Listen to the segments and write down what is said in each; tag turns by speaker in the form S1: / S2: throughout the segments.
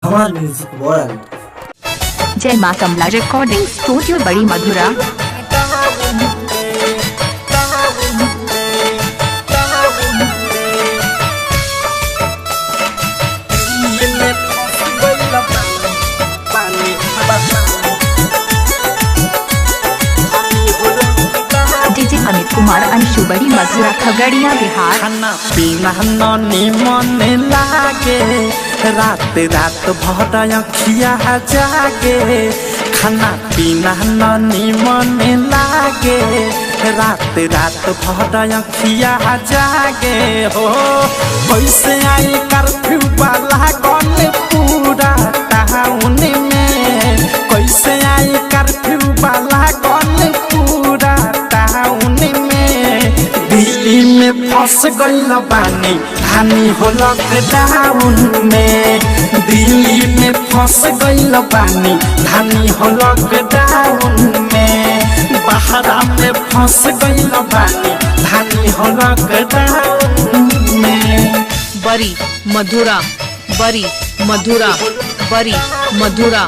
S1: हमारे music world.
S2: जय मां कमला रिकॉर्डिंग स्टूडियो बड़ी मधुरा। डीजे अमित कुमार अंशु बड़ी मधुरा खगड़िया बिहार।
S3: खाना पीना ननी मन लागे रात रात भर अखिया जागे। खाना पीना ननी मन लागे रात रात भर अखिया जागे। हो कैसे आई कर्फ्यू वाला गन पूरा टाउन में। कैसे आई कर्फ्यू वाला गन पूरा टाउन में। दिल्ली में फंस गइल बानी हानि हो लॉकडाउन में। दिल्ली में फंस गइल बानी हानि हो लॉकडाउन में। बहरा में फंस गइल बानी हानि हो लॉकडाउन में।
S4: बड़ी मधुरा बड़ी मधुरा बड़ी मधुरा।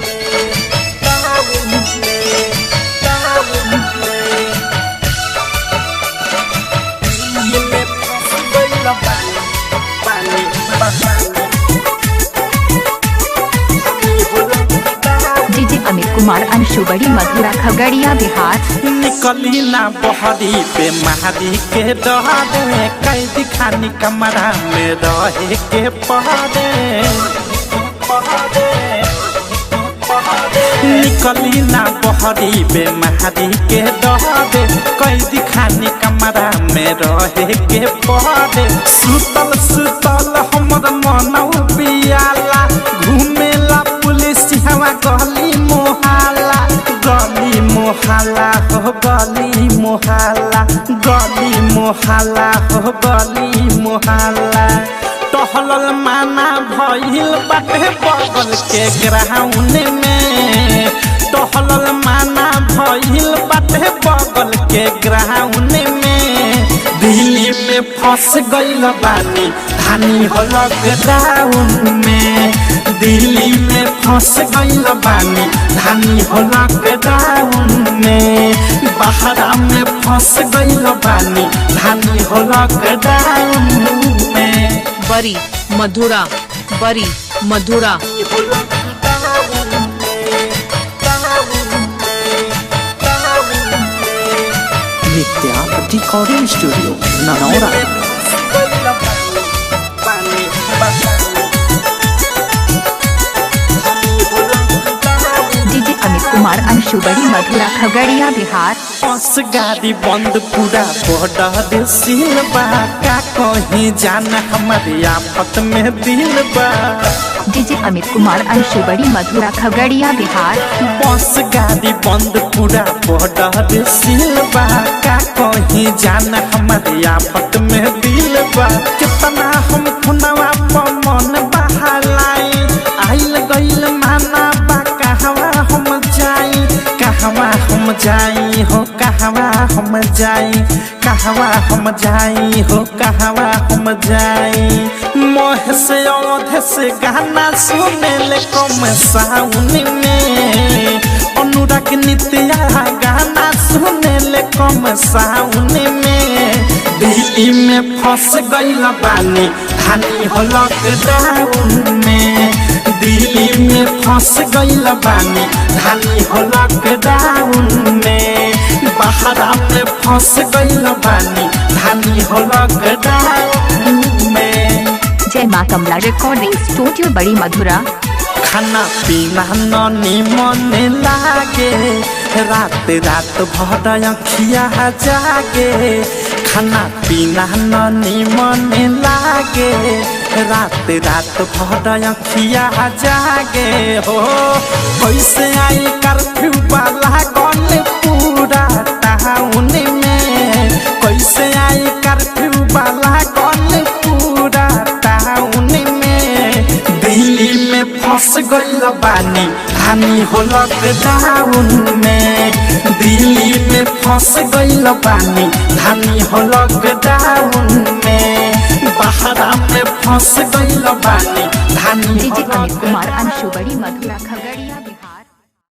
S2: डीजे अमित कुमार अंशु बड़ी मधुरा खगड़िया बिहार।
S3: निकली ना बहरी पे महारी के डरे। कैदी खानी कमरा में रहे के पहरे। निकली ना बहरी पे महारी के डरे। कैदी खानी कमरा में रहे के पहरे। सुतल सुतल हमर मनौ पियाला। घूमेला पुलिस हवा गली मोहल्ला। गली मोहल्ला हो गली मोहल्ला। गली मोहल्ला हो गली मोहल्ला। टहलल माना भइल बाटे बगल के ग्राउंड में। टहलल माना भइल बाटे बगल के ग्राउंड में। दिल्ली में फंस गइल बानी हानि हो लॉकडाउन में। दिल्ली में फंस गइल बानी हानि हो लॉकडाउन में। बहरा में फंस गइल बानी हानि हो लॉकडाउन में।
S4: Badi Madhura Badi Madhura.
S1: Nitya recording studio Nanaura.
S2: DJ Amit Kumar Anshu Badi Madhura Khagaria Bihar.
S3: बस गाड़ी बंद पूरा बॉर्डर सील बा। का कहीं जाना हमारे आफत में दिल बा।
S2: डीजे अमित कुमार अंशु बड़ी मधुरा खगड़िया बिहार।
S3: बस गाड़ी बंद पूरा बॉर्डर सील बा। का कहीं जाना हमारे आफत में दिल बा। कितना हम खुनवा पर मन बहालाई। आइल गइल माना बा कहवा हम जाई। कहवा हम जाई हो कहवा हम जाई। कहवा हम जाई हो कहवा हम जाई। मोह से औध से गाना सुने ले कम साउन में। अनुराग नित्या गाना सुने ले कम साउन में। दिल्ली में फंस गइल बानी हानि हो लॉकडाउन में। दिल्ली में फंस गइल बानी हानि हो लॉकडाउन में। बहरा में फंस गइल बानी हानि हो लॉकडाउन में।
S2: जय मां कमला रिकॉर्डिंग स्टूडियो बड़ी मधुरा।
S3: खाना पीना ननी मन लागे रात रात भर अखिया जागे। खाना पीना ननी मन लागे रात रात भर अखिया जागे। हो कैसे आई कर्फ्यू वाला गन पूरा टाउन में। कैसे आई कर्फ्यू वाला गन पूरा टाउन में। दिल्ली में फंस गइल बानी हानि हो लॉकडाउन में। दिल्ली में फंस गइल बानी हानि हो लॉकडाउन में। बहरा में फंस गइल बानी हानि हो
S2: डीजे अमित कुमार अंशु मधुरा खगड़िया बिहार।